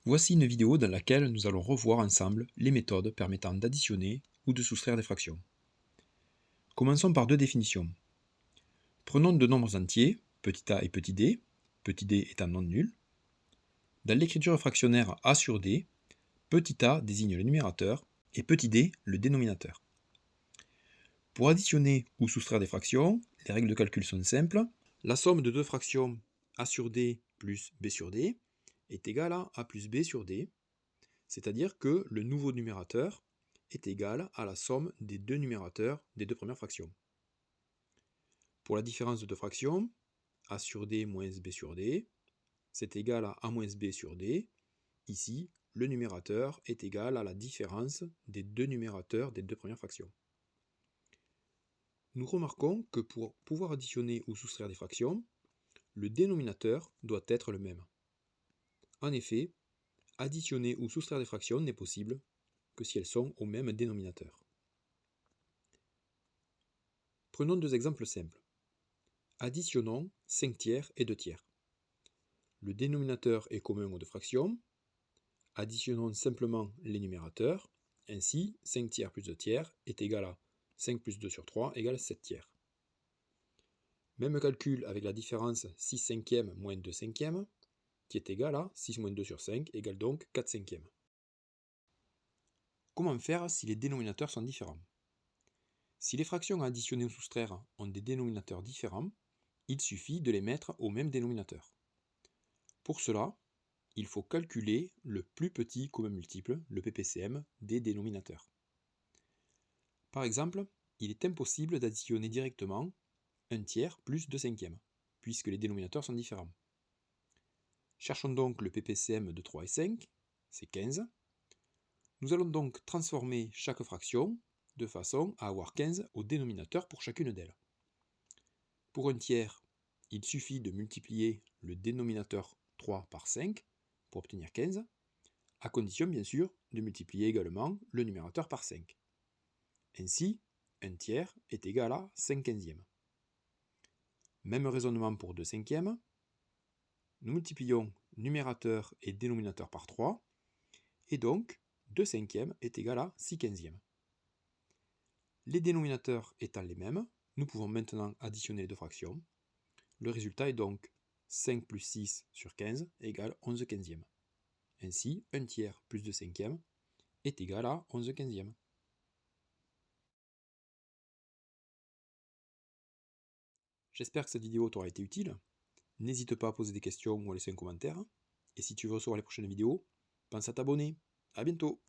Voici une vidéo dans laquelle nous allons revoir ensemble les méthodes permettant d'additionner ou de soustraire des fractions. Commençons par deux définitions. Prenons deux nombres entiers, petit a et petit d étant non nul. Dans l'écriture fractionnaire a sur d, petit a désigne le numérateur et petit d le dénominateur. Pour additionner ou soustraire des fractions, les règles de calcul sont simples. La somme de deux fractions a sur d plus b sur d est égale à a plus b sur d, c'est-à-dire que le nouveau numérateur est égal à la somme des deux numérateurs des deux premières fractions. Pour la différence de deux fractions, a sur d moins b sur d, c'est égal à a moins b sur d. Ici, le numérateur est égal à la différence des deux numérateurs des deux premières fractions. Nous remarquons que pour pouvoir additionner ou soustraire des fractions, le dénominateur doit être le même. En effet, additionner ou soustraire des fractions n'est possible que si elles sont au même dénominateur. Prenons deux exemples simples. Additionnons 5 tiers et 2 tiers. Le dénominateur est commun aux deux fractions. Additionnons simplement les numérateurs. Ainsi, 5 tiers plus 2 tiers est égal à 5 plus 2 sur 3 égale 7 tiers. Même calcul avec la différence 6 cinquièmes moins 2 cinquièmes, qui est égal à 6 moins 2 sur 5 égale donc 4 cinquièmes. Comment faire si les dénominateurs sont différents? Si les fractions à additionner ou soustraire ont des dénominateurs différents, il suffit de les mettre au même dénominateur. Pour cela, il faut calculer le plus petit commun multiple, le PPCM, des dénominateurs. Par exemple, il est impossible d'additionner directement 1 tiers plus 2 cinquièmes, puisque les dénominateurs sont différents. Cherchons donc le PPCM de 3 et 5, c'est 15. Nous allons donc transformer chaque fraction de façon à avoir 15 au dénominateur pour chacune d'elles. Pour 1 tiers, il suffit de multiplier le dénominateur 3 par 5 pour obtenir 15, à condition bien sûr de multiplier également le numérateur par 5. Ainsi, 1 tiers est égal à 5 quinzièmes. Même raisonnement pour 2 cinquièmes. Nous multiplions numérateur et dénominateur par 3, et donc 2 cinquièmes est égal à 6 quinzièmes. Les dénominateurs étant les mêmes, nous pouvons maintenant additionner les deux fractions. Le résultat est donc 5 plus 6 sur 15 égale 11 quinzièmes. Ainsi, 1 tiers plus 2 cinquièmes est égal à 11 quinzièmes. J'espère que cette vidéo t'aura été utile. N'hésite pas à poser des questions ou à laisser un commentaire. Et si tu veux recevoir les prochaines vidéos, pense à t'abonner. A bientôt!